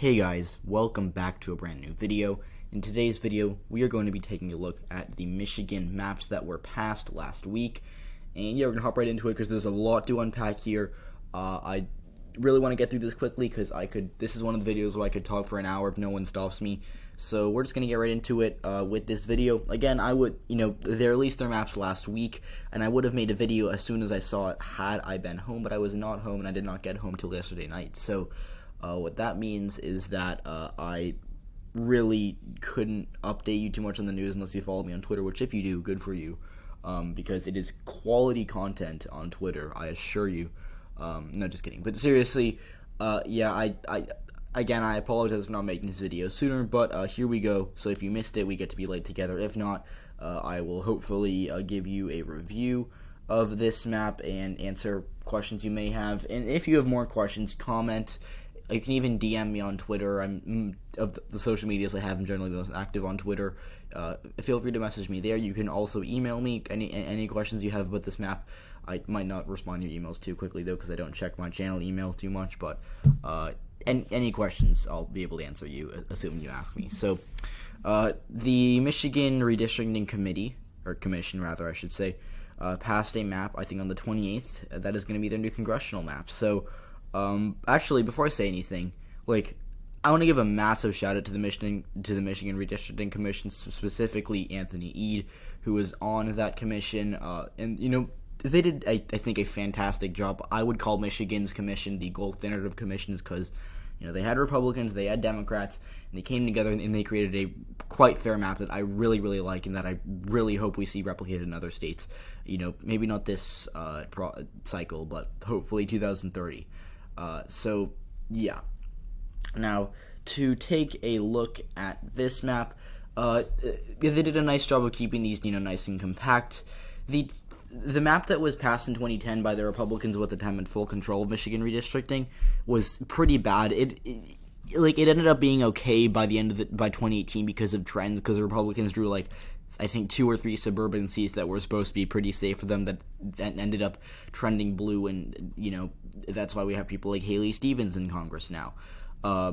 Hey guys, welcome back to a brand new video. In today's video, we are going to be taking a look at the Michigan maps that were passed last week. And yeah, we're going to hop right into it because there's a lot to unpack here. I really want to get through this quickly because this is one of the videos where I could talk for an hour if no one stops me. So we're just going to get right into it with this video. Again, they released their maps last week, and I would have made a video as soon as I saw it had I been home, but I was not home and I did not get home till yesterday night. So what that means is that I really couldn't update you too much on the news unless you follow me on Twitter, which if you do, good for you, because it is quality content on Twitter, I assure you. No, just kidding. But seriously, I apologize for not making this video sooner, but here we go. So if you missed it, we get to be late together. If not, I will hopefully give you a review of this map and answer questions you may have. And if you have more questions, comment. You can even DM me on Twitter. Of the social medias I have, I'm generally the most active on Twitter. Feel free to message me there. You can also email me any questions you have about this map. I might not respond to your emails too quickly, though, because I don't check my channel email too much. But any questions, I'll be able to answer you, assuming you ask me. So, the Michigan Redistricting Commission, I should say, passed a map, I think on the 28th, that is going to be their new congressional map. So, actually, before I say anything, I want to give a massive shout out to the Michigan Redistricting Commission, specifically Anthony Eade, who was on that commission, and they did, I think, a fantastic job. I would call Michigan's commission the gold standard of commissions because, they had Republicans, they had Democrats, and they came together and they created a quite fair map that I really, really like and that I really hope we see replicated in other states. Maybe not this cycle, but hopefully 2030. So, yeah. Now, to take a look at this map, they did a nice job of keeping these, nice and compact. The map that was passed in 2010 by the Republicans with the time in full control of Michigan redistricting was pretty bad. It ended up being okay by the end of by 2018 because of trends, because the Republicans drew I think 2 or 3 suburban seats that were supposed to be pretty safe for them that ended up trending blue, and that's why we have people like Haley Stevens in Congress now.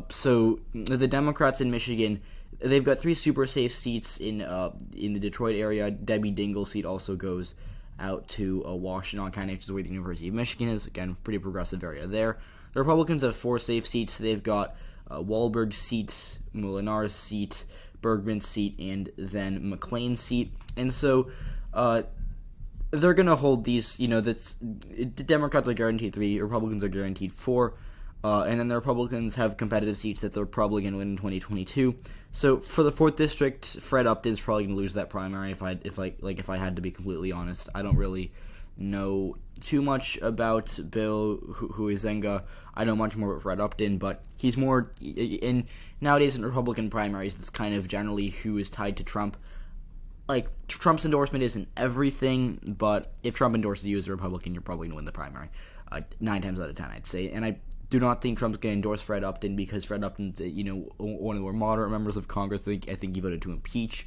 So the Democrats in Michigan, they've got 3 super safe seats in the Detroit area. Debbie Dingell's seat also goes out to Washtenaw County, which is where the University of Michigan is. Again, pretty progressive area there. The Republicans have 4 safe seats. They've got Wahlberg's seat, Molinar's seat, Bergman's seat, and then McLean's seat. And so they're going to hold these, the Democrats are guaranteed 3, Republicans are guaranteed 4. And then the Republicans have competitive seats that they're probably going to win in 2022. So for the 4th district, Fred Upton's probably going to lose that primary. If I had to be completely honest, I don't really know too much about Bill Huizenga. I know much more about Fred Upton, but he's more nowadays in Republican primaries. That's kind of generally who is tied to Trump. Trump's endorsement isn't everything, but if Trump endorses you as a Republican, you're probably going to win the primary. 9 times out of 10, I'd say, and I do not think Trump's going to endorse Fred Upton because Fred Upton's, one of the more moderate members of Congress. I think he voted to impeach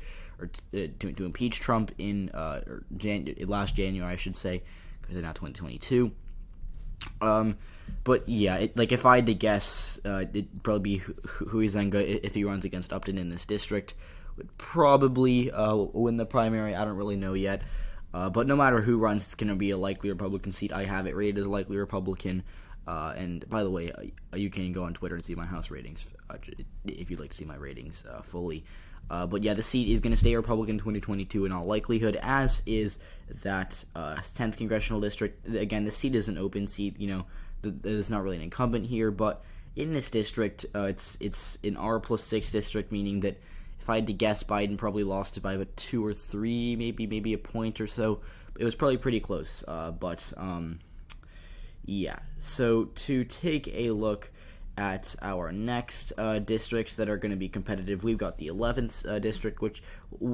to impeach Trump in last January, I should say, because it's now 2022. But yeah, if I had to guess, it'd probably be Huizenga if he runs against Upton in this district. Would probably win the primary. I don't really know yet. But no matter who runs, it's going to be a likely Republican seat. I have it rated as a likely Republican. And by the way, you can go on Twitter and see my house ratings if you'd like to see my ratings fully. But yeah, the seat is going to stay Republican 2022 in all likelihood, as is that 10th Congressional District. Again, the seat is an open seat. There's not really an incumbent here, but in this district, it's an R+6 district, meaning that if I had to guess, Biden probably lost it by about 2 or 3, maybe a point or so. It was probably pretty close, yeah, so to take a look at our next districts that are going to be competitive, we've got the 11th district, which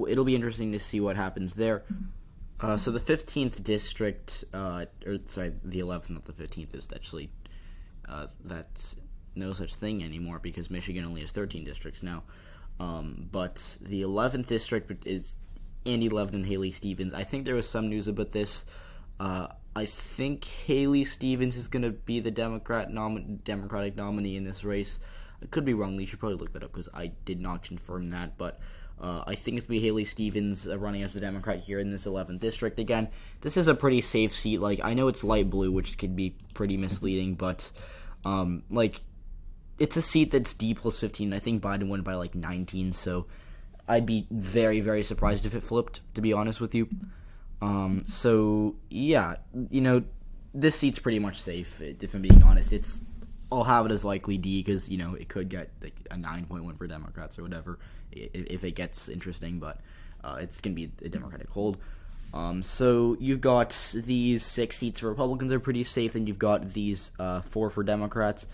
it'll be interesting to see what happens there. So the 15th district, the 11th, not the 15th, is actually, that's no such thing anymore because Michigan only has 13 districts now. But the 11th district is Andy Levin and Haley Stevens. I think there was some news about this. I think Haley Stevens is going to be the Democratic nominee in this race. I could be wrong. You should probably look that up because I did not confirm that. But I think it's going to be Haley Stevens running as a Democrat here in this 11th district. Again, this is a pretty safe seat. Like, I know it's light blue, which could be pretty misleading, but it's a seat that's D plus 15. I think Biden won by like 19, so I'd be very, very surprised if it flipped, to be honest with you. So yeah, this seat's pretty much safe. If I'm being honest, I'll have it as likely D because it could get like a 9.1 for Democrats or whatever if it gets interesting, but it's gonna be a Democratic hold. So you've got these 6 seats for Republicans are pretty safe, and you've got these 4 for Democrats.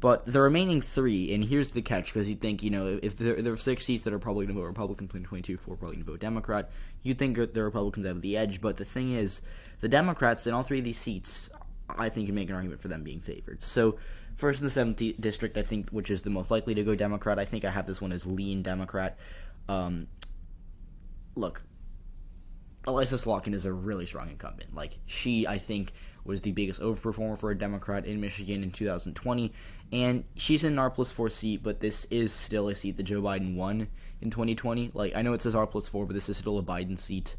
But the remaining 3, and here's the catch, because you'd think, if there are 6 seats that are probably going to vote Republican, between 22, 4 probably going to vote Democrat, you'd think the Republicans have the edge. But the thing is, the Democrats in all 3 of these seats, I think you make an argument for them being favored. So first in the 7th district, I think, which is the most likely to go Democrat, I think I have this one as lean Democrat. Look, Elissa Slotkin is a really strong incumbent. Like, she, I think, was the biggest overperformer for a Democrat in Michigan in 2020, and she's in an R+4 seat, but this is still a seat that Joe Biden won in 2020. Like, I know it says R+4, but this is still a Biden seat,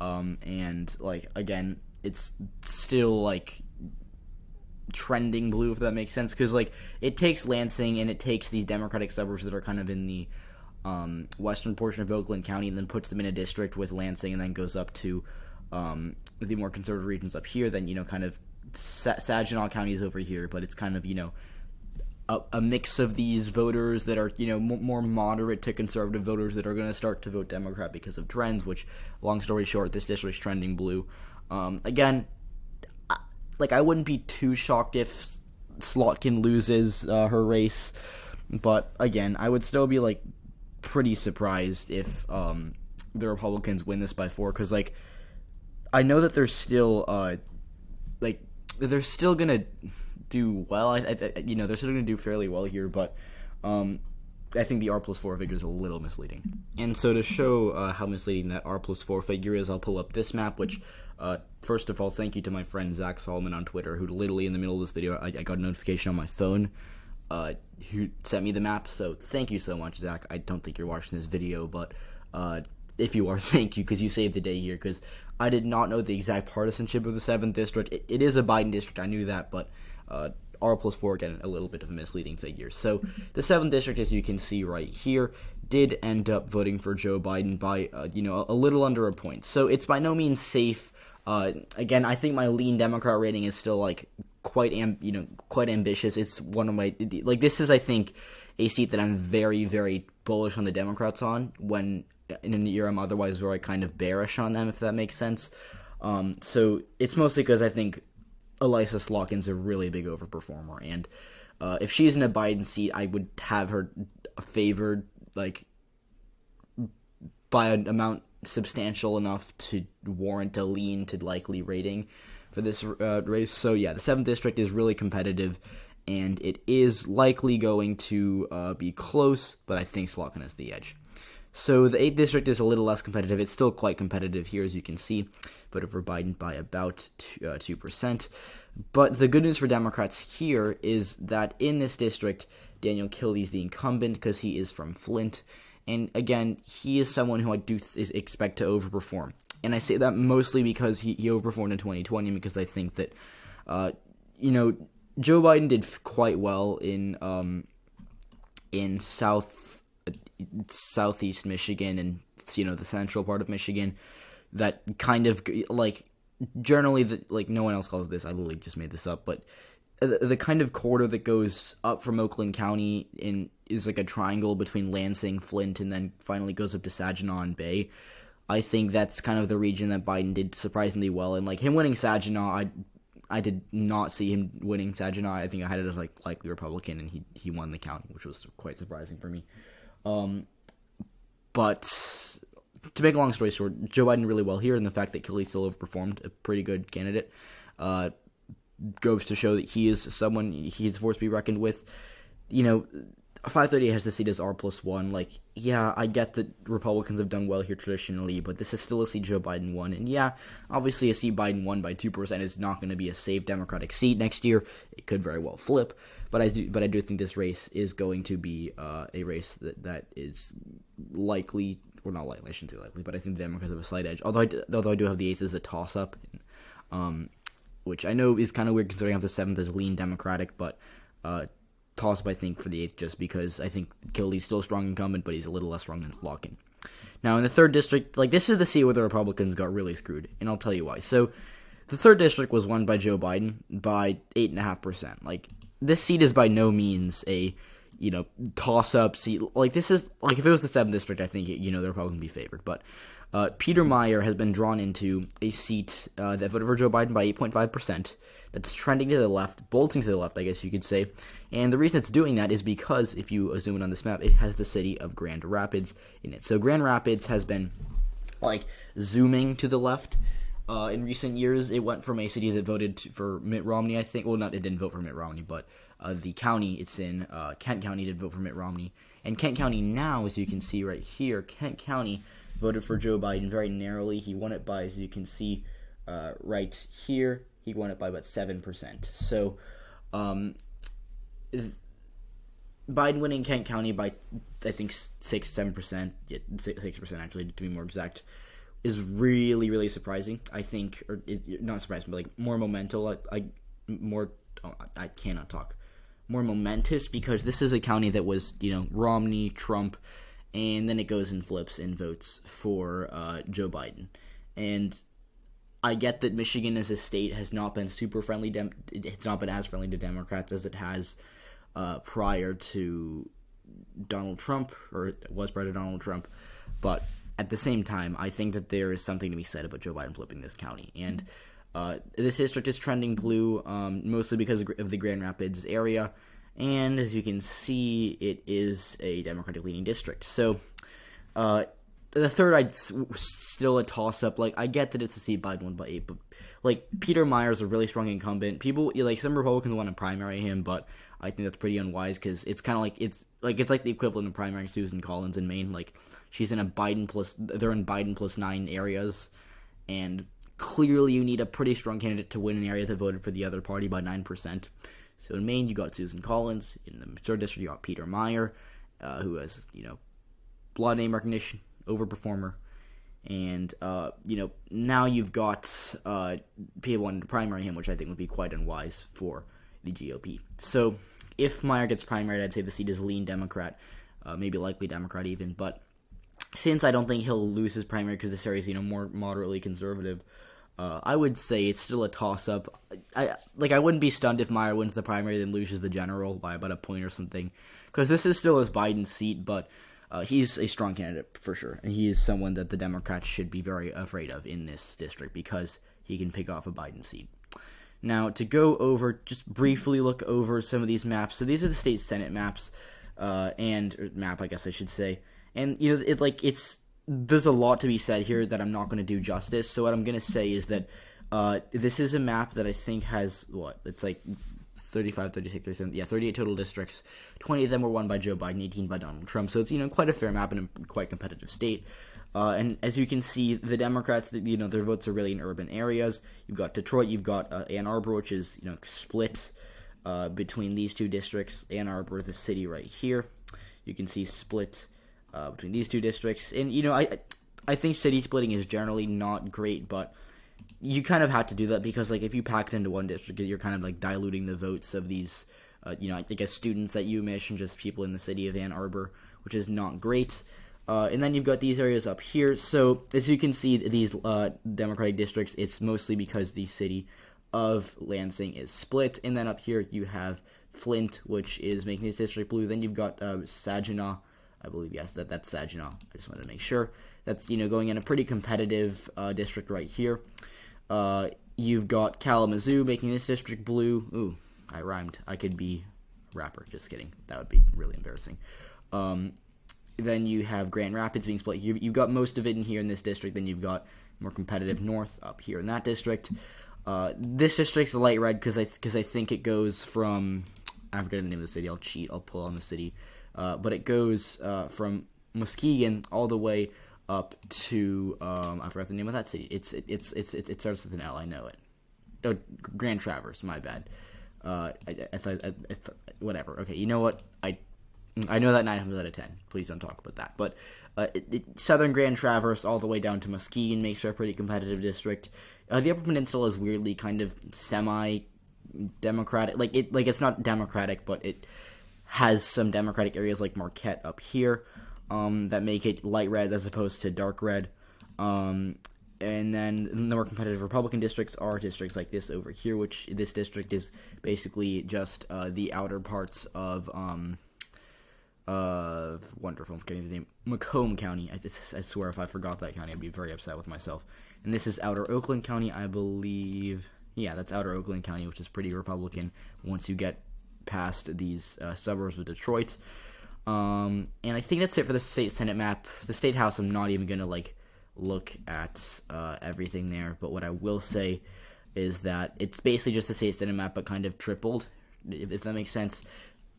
and, like, again, it's still, like, trending blue, if that makes sense, because, like, it takes Lansing, and it takes these Democratic suburbs that are kind of in the western portion of Oakland County, and then puts them in a district with Lansing, and then goes up to the more conservative regions up here. Then kind of Saginaw County is over here, but it's kind of a mix of these voters that are more moderate to conservative voters that are going to start to vote Democrat because of trends. Which, long story short, this district's trending blue. Again, I wouldn't be too shocked if Slotkin loses her race, but again, I would still be pretty surprised if the Republicans win this by 4, because I know that they're still they're still gonna do well. They're still gonna do fairly well here, but I think the R+4 figure is a little misleading. And so to show how misleading that R+4 figure is, I'll pull up this map, which first of all, thank you to my friend Zach Solomon on Twitter, who literally in the middle of this video, I got a notification on my phone who sent me the map, so thank you so much, Zach. I don't think you're watching this video, but if you are, thank you, because you saved the day here, because I did not know the exact partisanship of the 7th district. It is a Biden district, I knew that, but R+4, again, a little bit of a misleading figure. So the 7th district, as you can see right here, did end up voting for Joe Biden by, a little under a point. So it's by no means safe. Again, I think my lean Democrat rating is still, quite ambitious. It's one of my, this is, I think, a seat that I'm very, very bullish on the Democrats on, when in a year I'm otherwise very kind of bearish on them, if that makes sense. So it's mostly because I think Elissa Slotkin's a really big overperformer, and if she's in a Biden seat, I would have her favored, by an amount substantial enough to warrant a lean to likely rating for this race. So yeah, the 7th district is really competitive, and it is likely going to be close, but I think Slotkin has the edge. So the 8th district is a little less competitive. It's still quite competitive here, as you can see, voted for Biden by about 2%. But the good news for Democrats here is that in this district, Daniel Kildee the incumbent because he is from Flint. And again, he is someone who I do expect to overperform. And I say that mostly because he overperformed in 2020, because I think that, Joe Biden did quite well in southeast Michigan and, the central part of Michigan. That kind of, generally, no one else calls this, I literally just made this up, but the kind of corridor that goes up from Oakland County is a triangle between Lansing, Flint, and then finally goes up to Saginaw and Bay. I think that's kind of the region that Biden did surprisingly well. And him winning Saginaw, I did not see him winning Saginaw. I think I had it as likely Republican, and he won the county, which was quite surprising for me. But to make a long story short, Joe Biden really well here, and the fact that Kildee still overperformed, a pretty good candidate, goes to show that he is someone he's a force to be reckoned with. 530 has the seat as R+1. Yeah, I get that Republicans have done well here traditionally, but this is still a seat Joe Biden won. And yeah, obviously a seat Biden won by 2% is not going to be a safe Democratic seat next year. It could very well flip. but I do think this race is going to be a race that is likely, or not likely, I shouldn't say likely, but I think the Democrats have a slight edge. Although I do have the 8th as a toss-up, which I know is kind of weird considering I have the 7th as lean Democratic, but toss-up I think for the 8th just because I think Kilday's still a strong incumbent, but he's a little less strong than Larkin. Now in the 3rd district, like this is the seat where the Republicans got really screwed, and I'll tell you why. So the 3rd district was won by Joe Biden by 8.5%. Like this seat is by no means a toss-up seat. Like this is like if it was the 7th district, I think the Republicans would be favored, but Peter Meyer has been drawn into a seat that voted for Joe Biden by 8.5%. That's trending to the left, bolting to the left, I guess you could say. And the reason it's doing that is because, if you zoom in on this map, it has the city of Grand Rapids in it. So Grand Rapids has been, like, zooming to the left in recent years. It went from a city that voted for Mitt Romney, I think. Well, it didn't vote for Mitt Romney, but the county it's in, Kent County, did vote for Mitt Romney. And Kent County now, as you can see right here, Kent County voted for Joe Biden very narrowly. He won it by, as you can see right here, he won it by about 7%. So, Biden winning Kent County by, I think, 7%, 6% actually, to be more exact, is really, really surprising. I think, or not surprising, but like more monumental. I cannot talk. More momentous because this is a county that was, Romney, Trump, and then it goes and flips and votes for Joe Biden. And I get that Michigan as a state has not been super friendly. It's not been as friendly to Democrats as it has prior to Donald Trump, or it was prior to Donald Trump. But at the same time, I think that there is something to be said about Joe Biden flipping this county. And this district is trending blue, mostly because of the Grand Rapids area. And as you can see, it is a Democratic-leaning district. So, the 3rd, I'd still a toss-up. Like, I get that it's a seat Biden won by 8, but, like, Peter Meyer's a really strong incumbent. People, some Republicans want to primary him, but I think that's pretty unwise because it's kind of like, it's like the equivalent of primarying Susan Collins in Maine. Like, they're in Biden plus 9 areas, and clearly you need a pretty strong candidate to win an area that voted for the other party by 9%. So in Maine, you got Susan Collins. In the 3rd district, you got Peter Meyer, who has, a lot of name recognition, overperformer. And, now you've got people wanting to primary him, which I think would be quite unwise for the GOP. So if Meyer gets primaried, I'd say the seat is lean Democrat, maybe likely Democrat even. But since I don't think he'll lose his primary because this area is, more moderately conservative, I would say it's still a toss-up. I wouldn't be stunned if Meyer wins the primary then loses the general by about a point or something, because this is still his Biden seat, but he's a strong candidate for sure, and he is someone that the Democrats should be very afraid of in this district because he can pick off a Biden seat. Now, to go over, just briefly look over some of these maps. So these are the state Senate maps, or map, I guess I should say, and there's a lot to be said here that I'm not going to do justice. So what I'm going to say is that this is a map that I think has, it's like 35, 36, 37, 38 total districts. 20 of them were won by Joe Biden, 18 by Donald Trump. So it's, quite a fair map and a quite competitive state. And as you can see, the Democrats, their votes are really in urban areas. You've got Detroit, you've got Ann Arbor, which is, split between these two districts. Ann Arbor, the city right here. You can see split between these two districts. And, I think city splitting is generally not great, but you kind of had to do that because, if you pack it into one district, you're kind of, diluting the votes of these, I guess, students at UMich and just people in the city of Ann Arbor, which is not great. And then you've got these areas up here. So, as you can see, these Democratic districts, it's mostly because the city of Lansing is split. And then up here, you have Flint, which is making this district blue. Then you've got Saginaw. I believe, yes, that's Saginaw. I just wanted to make sure. That's, going in a pretty competitive district right here. You've got Kalamazoo making this district blue. Ooh, I rhymed. I could be a rapper. Just kidding. That would be really embarrassing. Then you have Grand Rapids being split. You've got most of it in here in this district. Then you've got more competitive north up here in that district. This district's light red because I think it goes from, I forget the name of the city. I'll cheat. I'll pull on the city. But it goes from Muskegon all the way up to I forgot the name of that city. It starts with an L. I know it. Oh, Grand Traverse. My bad. Whatever. Okay, you know what? I know that 9 times out of 10. Please don't talk about that. But Southern Grand Traverse all the way down to Muskegon makes for a pretty competitive district. The Upper Peninsula is weirdly kind of semi-democratic. It's not democratic, but it has some democratic areas like Marquette up here that make it light red as opposed to dark red. And then the more competitive Republican districts are districts like this over here, which this district is basically just the outer parts of wonderful, I'm forgetting the name, Macomb County. I swear if I forgot that county, I'd be very upset with myself. And this is Outer Oakland County, I believe. Yeah, that's Outer Oakland County, which is pretty Republican once you get past these suburbs of Detroit. And I think that's it for the state Senate map. The state house, I'm not even going to look at everything there, but what I will say is that it's basically just the state Senate map, but kind of tripled, if that makes sense.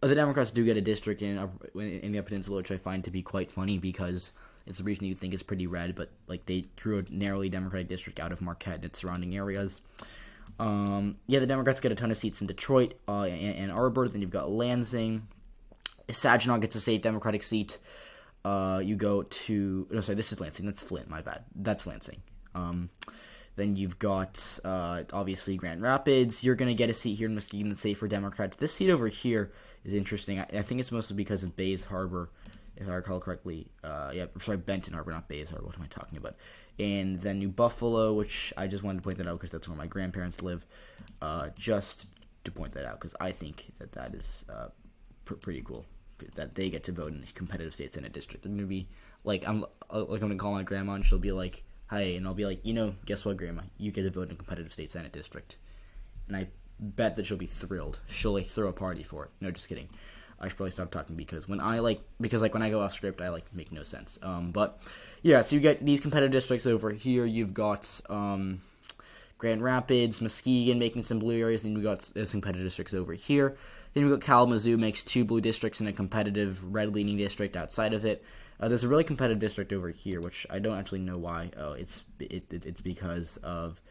The Democrats do get a district in the Upper Peninsula, which I find to be quite funny because it's a region you think is pretty red, but they drew a narrowly Democratic district out of Marquette and its surrounding areas. The Democrats get a ton of seats in Detroit and Ann Arbor. Then you've got Lansing. Saginaw gets a state Democratic seat. You go to this is Lansing. That's Flint. My bad. That's Lansing. Then you've got obviously Grand Rapids. You're gonna get a seat here in Muskegon that's safe for Democrats. This seat over here is interesting. I think it's mostly because of Bays Harbor, if I recall correctly. Benton Harbor, not Bays Harbor. What am I talking about? And then New Buffalo, which I just wanted to point that out because that's where my grandparents live. Just to point that out because I think that is pretty cool that they get to vote in a competitive state senate district. They're gonna be I'm gonna call my grandma and she'll be like, "Hey," and I'll be like, guess what, Grandma? You get to vote in a competitive state senate district. And I bet that she'll be thrilled. She'll throw a party for it. No, just kidding. I should probably stop talking because when I when I go off script, I make no sense. But yeah, so you get these competitive districts over here. You've got Grand Rapids, Muskegon making some blue areas. Then you've got some competitive districts over here. Then you've got Kalamazoo makes 2 blue districts and a competitive red-leaning district outside of it. There's a really competitive district over here, which I don't actually know why. Oh, it's because of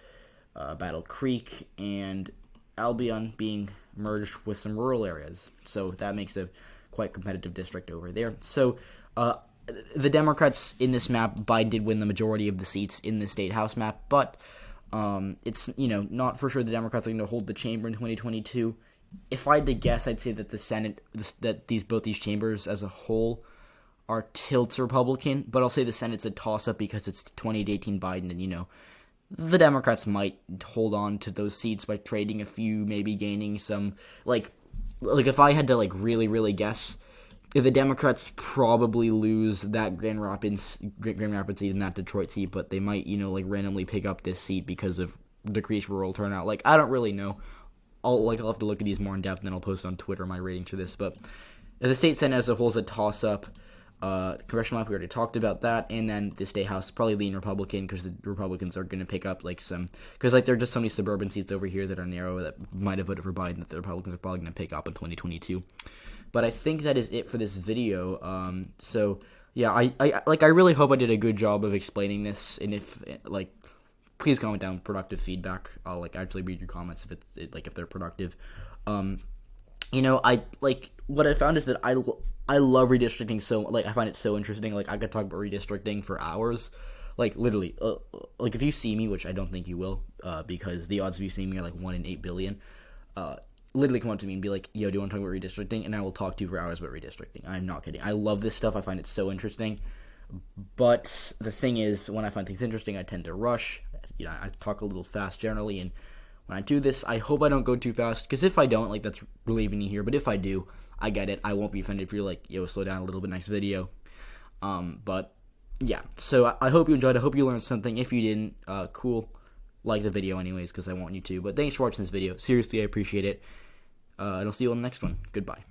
Battle Creek and Albion being merged with some rural areas. So that makes a quite competitive district over there. So the Democrats in this map, Biden did win the majority of the seats in the state house map, but it's not for sure the Democrats are going to hold the chamber in 2022. If I had to guess, I'd say that the Senate, both these chambers as a whole are tilts Republican, but I'll say the Senate's a toss-up because it's 2018 Biden, and the Democrats might hold on to those seats by trading a few, maybe gaining some, if I had to really, really guess, if the Democrats probably lose that Grand Rapids seat and that Detroit seat, but they might, randomly pick up this seat because of decreased rural turnout. I don't really know. I'll have to look at these more in depth, and then I'll post on Twitter my ratings for this. But the state Senate as a whole is a toss-up. The congressional map, we already talked about that, and then the state house probably lean Republican because the Republicans are going to pick up because there are just so many suburban seats over here that are narrow that might have voted for Biden that the Republicans are probably going to pick up in 2022. But I think that is it for this video. So yeah, I really hope I did a good job of explaining this, and if please comment down productive feedback. I'll actually read your comments if they're productive. What I found is that I love redistricting so I find it so interesting. I could talk about redistricting for hours. Literally, if you see me, which I don't think you will, because the odds of you seeing me are 1 in 8 billion. Literally come up to me and be like, "Yo, do you want to talk about redistricting?" And I will talk to you for hours about redistricting. I'm not kidding. I love this stuff. I find it so interesting. But the thing is, when I find things interesting, I tend to rush. I talk a little fast generally, and when I do this, I hope I don't go too fast, because if I don't, that's relieving you here, but if I do, I get it. I won't be offended if you're "Yo, slow down a little bit, next video." But yeah, so I hope you enjoyed. I hope you learned something. If you didn't, cool. Like the video anyways, because I want you to. But thanks for watching this video. Seriously, I appreciate it. And I'll see you on the next one. Goodbye.